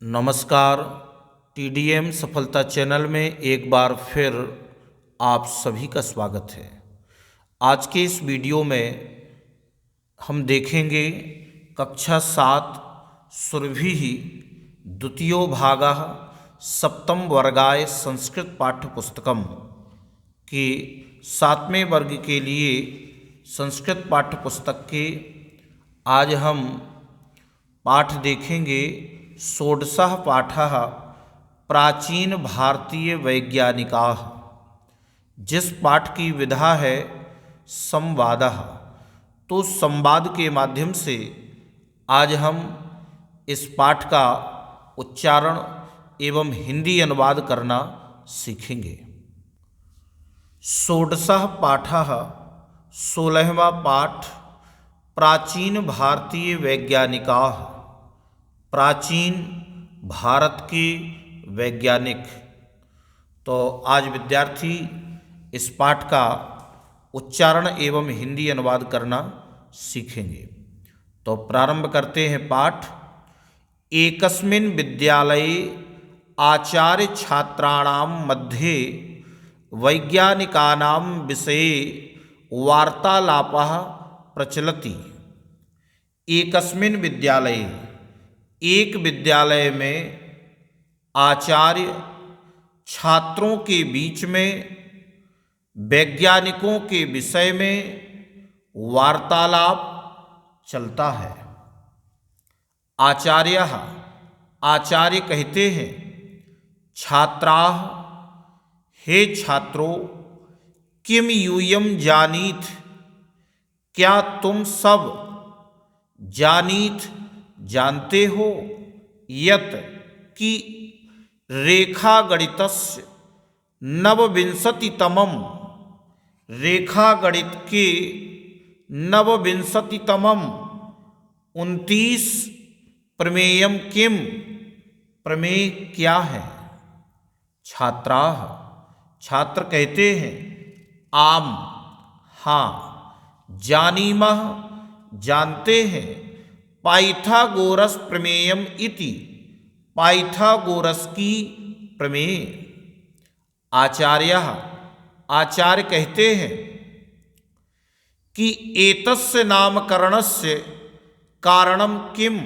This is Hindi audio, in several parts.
नमस्कार। टीडीएम सफलता चैनल में एक बार फिर आप सभी का स्वागत है। आज के इस वीडियो में हम देखेंगे कक्षा 7 सुरभि द्वितीयो भागः सप्तम वर्गाय संस्कृत पाठ्य पुस्तकम के 7वें वर्ग के लिए संस्कृत पाठ्य पुस्तक के आज हम पाठ देखेंगे। षोडशः पाठः प्राचीन भारतीय वैज्ञानिकाः, जिस पाठ की विधा है संवादः। तो संवाद के माध्यम से आज हम इस पाठ का उच्चारण एवं हिंदी अनुवाद करना सीखेंगे। षोडशः पाठः 16वां पाठ प्राचीन भारतीय वैज्ञानिकाः, प्राचीन भारत के वैज्ञानिक। तो आज विद्यार्थी इस पाठ का उच्चारण एवं हिंदी अनुवाद करना सीखेंगे। तो प्रारंभ करते हैं पाठ। एकस्मिन् विद्यालये आचार्य छात्राणां मध्ये वैज्ञानिकानां विषये वार्तालापः प्रचलति। एकस्मिन् विद्यालये, एक विद्यालय में आचार्य छात्रों के बीच में वैज्ञानिकों के विषय में वार्तालाप चलता है। आचार्यः, आचार्य कहते हैं, छात्राः, हे छात्रों, किम यूयम जानीत, क्या तुम सब जानीत जानते हो, यत कि रेखागणितस्य नवविंशतितमं, रेखागणित के नवविंशतितमं 29 प्रमेयम किम, प्रमेय क्या है। छात्राः, छात्र कहते हैं, आम, हाँ, जानीमः, जानते हैं, पाइथागोरस प्रमेयम इति, पाइथागोरस की प्रमेय। आचार्यः, आचार्य कहते हैं कि एतस्य नामकरणस्य कारणम किम,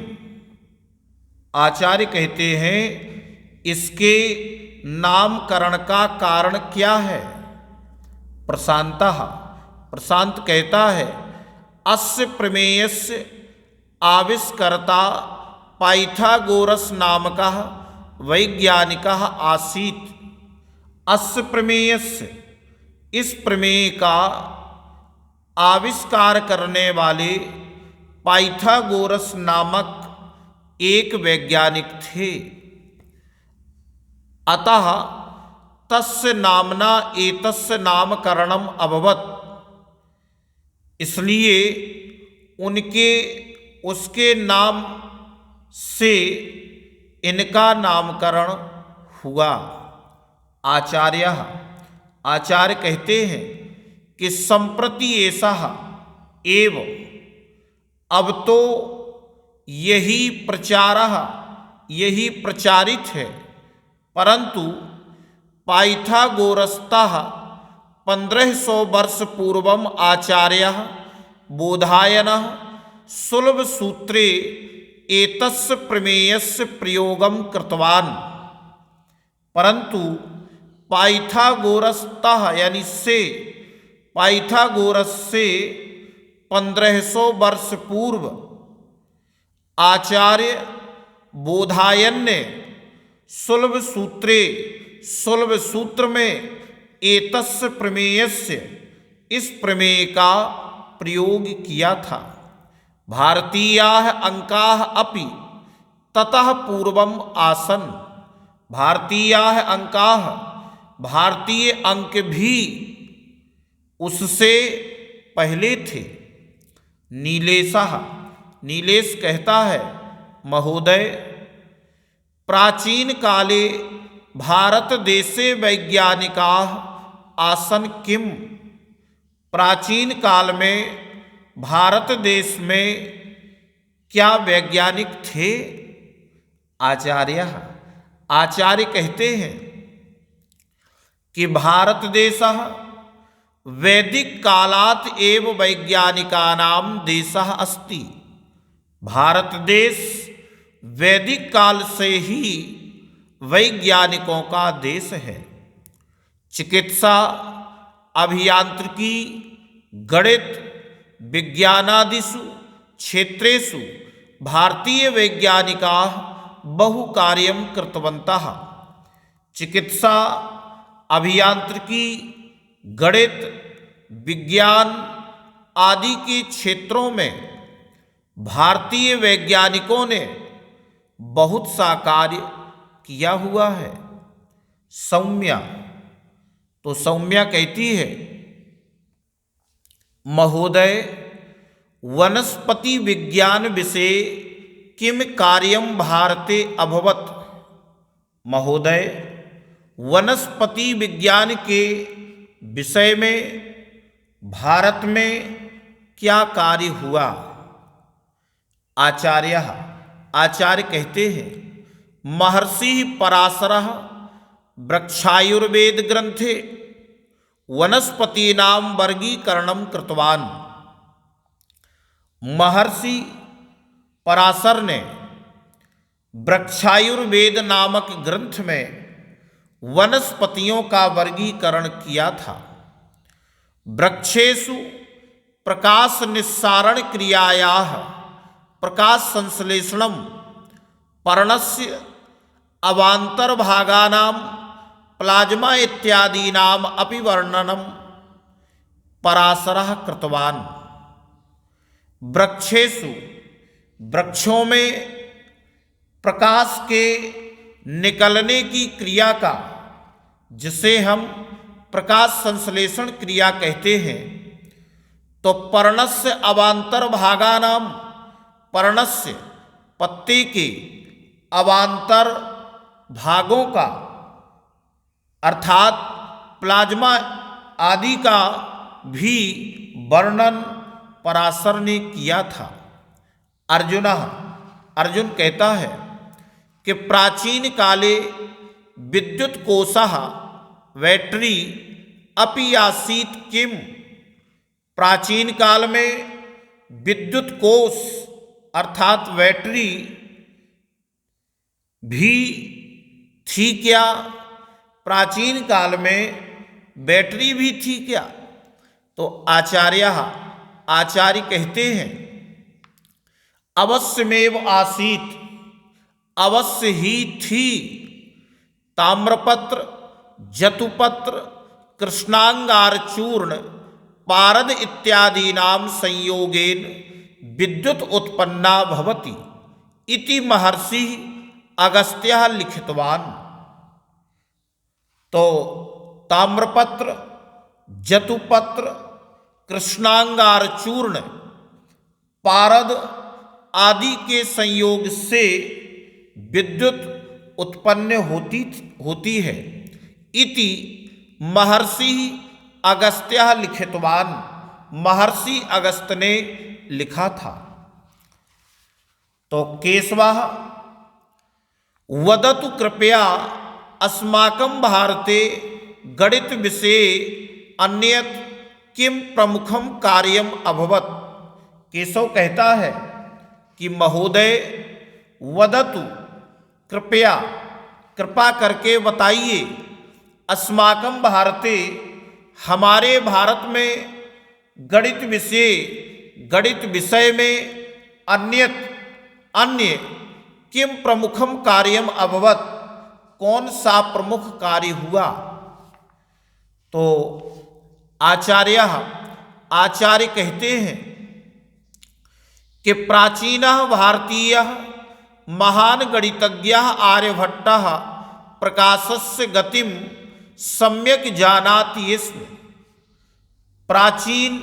आचार्य कहते हैं इसके नामकरण का कारण क्या है। प्रशांतः, प्रशांत कहता है, अस्य प्रमेयस्य आविष्कर्ता पाइथागोरस नामकः वैज्ञानिकः आसीत्। अस्य प्रमेयस्य, इस प्रमेय का आविष्कार करने वाले पाइथागोरस नामक एक वैज्ञानिक थे। अतः तस्य नामना एतस्य नामकरणम अभवत्, इसलिए उसके नाम से इनका नामकरण हुआ। आचार्यः, आचार्य कहते हैं कि संप्रति ऐसा एव, अब तो यही प्रचारः, यही प्रचारित है, परंतु पाइथागोरस्तः 1500 वर्ष पूर्वम आचार्यः बोधायनः सुलभ सूत्रे एतस्य प्रमेयस्य प्रयोगम कृतवान्। परंतु पाइथागोरस्तः यानी से, पाइथागोरस से 1500 वर्ष पूर्व आचार्य बोधायन ने सुलभ सूत्रे, सुलभ सूत्र में एतस्य प्रमेयस्य, इस प्रमेय का प्रयोग किया था। भारतीयाः अंकाः अपि ततः पूर्वम आसन, भारतीयाः अंकाः, भारतीय अंक भी उससे पहले थे। नीलेशः, नीलेश कहता है, महोदय, प्राचीन काले भारत देशे वैज्ञानिकाः आसन किम, प्राचीन काल में भारत देश में क्या वैज्ञानिक थे। आचार्य कहते हैं कि भारत देशः वैदिक कालात् एव वैज्ञानिकानां देशः अस्ति। भारत देश वैदिक काल से ही वैज्ञानिकों का देश है। चिकित्सा, अभियांत्रिकी, गणित, विज्ञानादिषु क्षेत्रेषु भारतीय वैज्ञानिकाः बहुकार्यं कृतवन्तः। चिकित्सा, अभियांत्रिकी, गणित, विज्ञान आदि के क्षेत्रों में भारतीय वैज्ञानिकों ने बहुत सा कार्य किया हुआ है। सौम्या, तो सौम्या कहती है, महोदय वनस्पति विज्ञान विषये किम कार्यम भारते अभवत। महोदय वनस्पति विज्ञान के विषय में भारत में क्या कार्य हुआ। आचार्य कहते हैं, महर्षि पराशरः वृक्षायुर्वेद ग्रंथे वनस्पतीनां वर्गीकरणं कृतवान्। महर्षि पराशर ने वृक्षायुर्वेद नामक ग्रंथ में वनस्पतियों का वर्गीकरण किया था। वृक्षेषु प्रकाश निस्सारण क्रियायाः प्रकाश संश्लेषणं पर्णस्य अवान्तर्भागानां प्लाज्मा इत्यादीनाम् अपि वर्णनं पराशरः कृतवान्। वृक्षेषु, वृक्षों में प्रकाश के निकलने की क्रिया का, जिसे हम प्रकाश संश्लेषण क्रिया कहते हैं, तो पर्णस्य अवान्तर भागानां, पर्णस्य पत्ते के अवान्तर भागों का अर्थात प्लाज्मा आदि का भी वर्णन पराशर ने किया था। अर्जुन कहता है कि प्राचीन काले विद्युत कोशः बैटरी अपि आसीत् किम। प्राचीन काल में विद्युत कोश अर्थात बैटरी भी थी क्या। प्राचीन काल में बैटरी भी थी क्या। तो आचार्य कहते हैं, अवश्यमेव आसीत, अवश्य ही थी। ताम्रपत्र, जतुपत्र, कृष्णांगारचूर्ण, पारद इत्यादीनां संयोगेन विद्युत उत्पन्ना भवति इति महर्षि अगस्त्यः लिखितवान्। तो ताम्रपत्र, जतुपत्र, कृष्णांगारचूर्ण, पारद आदि के संयोग से विद्युत उत्पन्न होती है। इति महर्षि अगस्त्यः लिखितवान्, महर्षि अगस्त ने लिखा था। तो केशवः वदतु कृपया अस्माकं भारते गणित विषये अन्यत् किम प्रमुखम कार्यम अभवत्। केशव कहता है कि महोदय वदतु, कृपा करके बताइए, अस्माकं भारते हमारे भारत में गणित विषय में अन्य किम प्रमुखम कार्यम अभवत्, कौन सा प्रमुख कार्य हुआ। तो आचार्य कहते हैं कि प्राचीनः भारतीयः महान गणितज्ञः आर्यभट्टः प्रकाशस्य गतिम सम्यक जानाति स्म। प्राचीन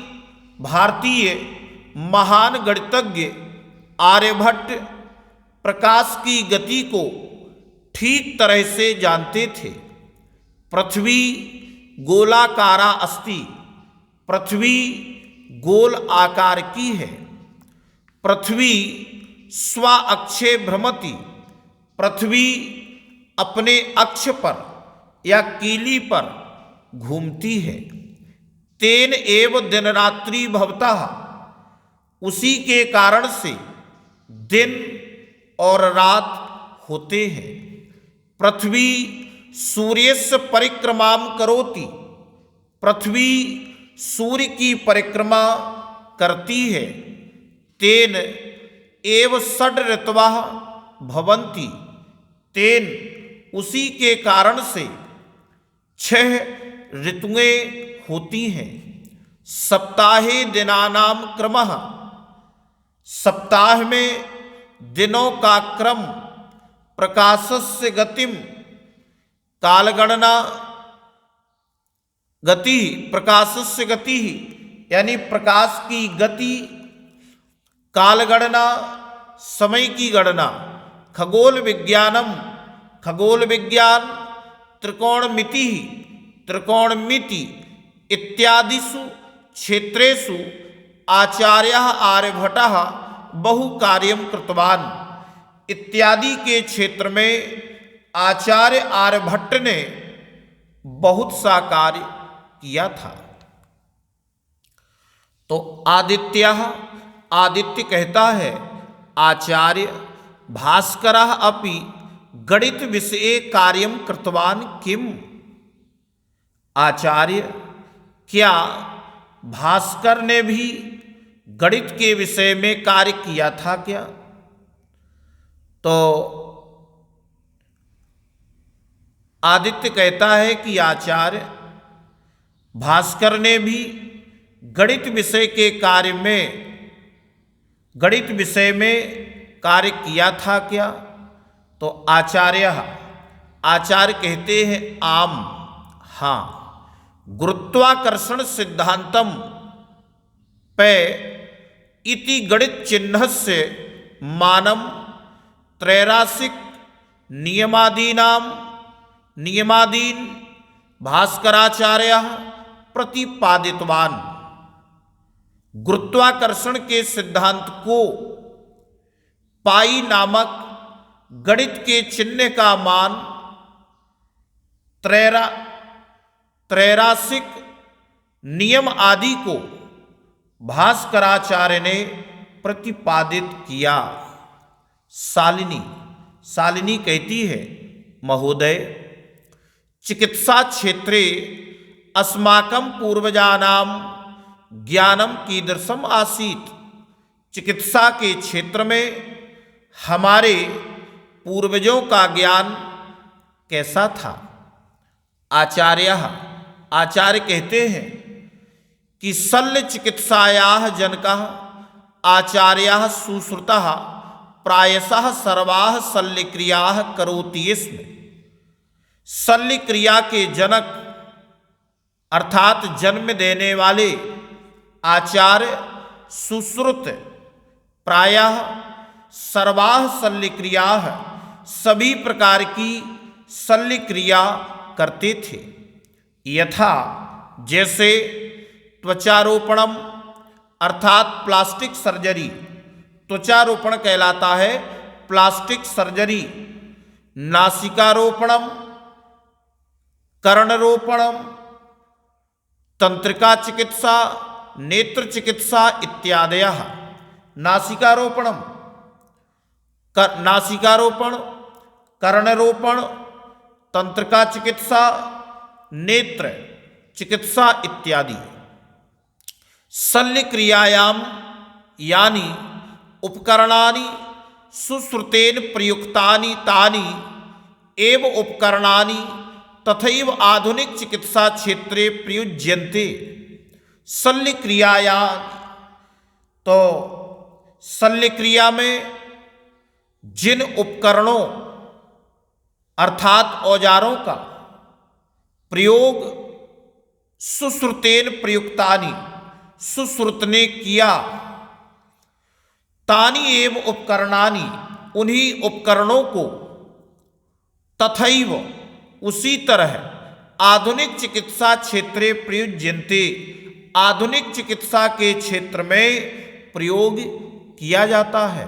भारतीय महान गणितज्ञ आर्यभट्ट प्रकाश की गति को ठीक तरह से जानते थे। पृथ्वी गोलाकारा अस्ति, पृथ्वी गोल आकार की है। पृथ्वी स्व अक्षे भ्रमति, पृथ्वी अपने अक्ष पर या कीली पर घूमती है। तेन एव दिन रात्रि भवतः, उसी के कारण से दिन और रात होते हैं। पृथ्वी सूर्यस्य परिक्रमां करोति, पृथ्वी सूर्य की परिक्रमा करती है। तेन एव षड् ऋतवः भवन्ति, तेन उसी के कारण से 6 ऋतुएं होती हैं। सप्ताहे दिनानां क्रमः, सप्ताह में दिनों का क्रम, प्रकाशस्य गतिम, कालगणना गति, प्रकाशस्य गति यानी प्रकाश की गति, कालगणना समय की गणना, खगोल विज्ञानम खगोल विज्ञान, त्रिकोणमिति त्रिकोणमिति इत्यादिषु क्षेत्रेषु आचार्यः आर्यभट्टः बहु कार्यं कृतवान। इत्यादि के क्षेत्र में आचार्य आर्यभट्ट ने बहुत सा कार्य किया था। तो आदित्यः, आदित्य कहता है, आचार्य भास्करः अपि गणित विषये कार्यं कृतवान किम, आचार्य क्या भास्कर ने भी गणित के विषय में कार्य किया था क्या? तो आदित्य कहता है कि आचार्य भास्कर ने भी गणित विषय के कार्य में, गणित विषय में कार्य किया था क्या? तो आचार्य कहते हैं आम, हाँ, गुरुत्वाकर्षण सिद्धांतम पे इति गणित चिन्हस्य मानम त्रैरासिक नियमादीन भास्कराचार्यः प्रतिपादितवान। गुरुत्वाकर्षण के सिद्धांत को पाई नामक गणित के चिन्ह का मान त्रैरासिक नियम आदि को भास्कराचार्य ने प्रतिपादित किया। शालिनी कहती है, महोदय, चिकित्सा क्षेत्रे अस्माकं पूर्वजानां ज्ञानम कीदृशम आसीत्, चिकित्सा के क्षेत्र में हमारे पूर्वजों का ज्ञान कैसा था? आचार्य कहते हैं कि शल्य चिकित्सायाः जनकः आचार्यः सुश्रुतः प्रायशः सर्वाः शल्य क्रियाः करोति स्म। शल्य क्रिया के जनक अर्थात जन्म देने वाले आचार्य सुश्रुत प्रायः सर्वाः शल्य क्रियाः, सभी प्रकार की शल्य क्रिया करते थे। यथा जैसे त्वचारोपणम अर्थात प्लास्टिक सर्जरी, त्वचारोपण कहलाता है प्लास्टिक सर्जरी, नासिकारोपणम, कर्णरोपणम, तंत्रिका चिकित्सा, नेत्र चिकित्सा इत्यादयः। नासिकारोपण, कर्णरोपण, तंत्रिका चिकित्सा, नेत्र चिकित्सा इत्यादि। शल्य क्रियायाम यानी उपकरणानि सुश्रुतेन प्रयुक्तानि तानि एव उपकरणानि तथैव आधुनिक चिकित्सा क्षेत्रे प्रयुज्यन्ते। शल्य क्रियाया, तो शल्य क्रिया में जिन उपकरणों अर्थात औजारों का प्रयोग सुश्रुतेन प्रयुक्तानि, सुश्रुत ने किया, तानि एव उपकरणानि, उन्हीं उपकरणों को, तथैव उसी तरह आधुनिक चिकित्सा क्षेत्रे प्रयुज्यन्ते, आधुनिक चिकित्सा के क्षेत्र में प्रयोग किया जाता है।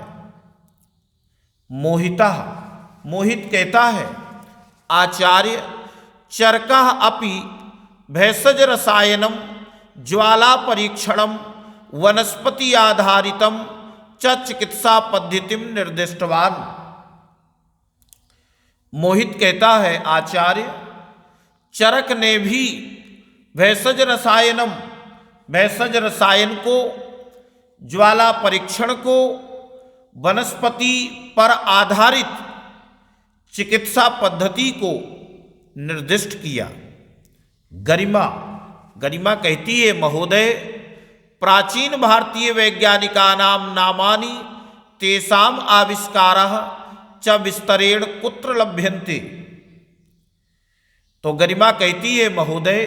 मोहित कहता है, आचार्य चरका अपि भेषज रसायनम ज्वाला परीक्षणम वनस्पति आधारितम च चिकित्सा पद्धतिम निर्दिष्टवान। मोहित कहता है, आचार्य चरक ने भी भेषज रसायन को, ज्वाला परीक्षण को, वनस्पति पर आधारित चिकित्सा पद्धति को निर्दिष्ट किया। गरिमा कहती है, महोदय प्राचीन भारतीय वैज्ञानिकानां नामानि तेषां आविष्कारः च विस्तरेण कुत्र लभ्यन्ते। तो गरिमा कहती है, महोदय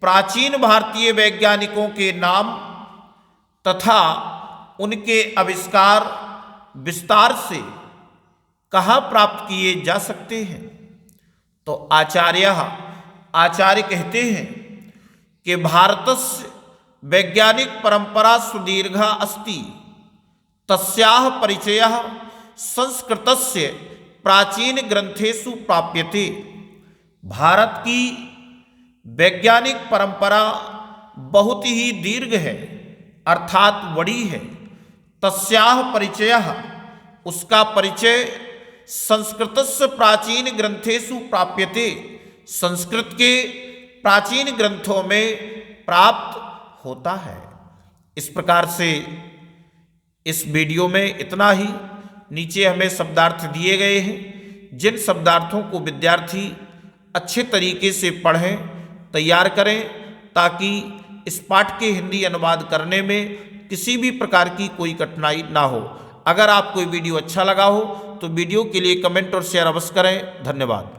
प्राचीन भारतीय वैज्ञानिकों के नाम तथा उनके आविष्कार विस्तार से कहाँ प्राप्त किए जा सकते हैं। तो आचार्य कहते हैं कि भारतस्य वैज्ञानिक परंपरा सुदीर्घा अस्ति, तस्याः परिचयः संस्कृतस्य प्राचीन ग्रंथेषु प्राप्यते। भारत की वैज्ञानिक परंपरा बहुत ही दीर्घ है, अर्थात बड़ी है। तस्याः परिचयः, उसका परिचय, संस्कृतस्य प्राचीन ग्रंथेषु प्राप्यते, संस्कृत के प्राचीन ग्रंथों में प्राप्त होता है। इस प्रकार से इस वीडियो में इतना ही। नीचे हमें शब्दार्थ दिए गए हैं, जिन शब्दार्थों को विद्यार्थी अच्छे तरीके से पढ़ें, तैयार करें, ताकि इस पाठ के हिंदी अनुवाद करने में किसी भी प्रकार की कोई कठिनाई ना हो। अगर आपको वीडियो अच्छा लगा हो तो वीडियो के लिए कमेंट और शेयर अवश्य करें। धन्यवाद।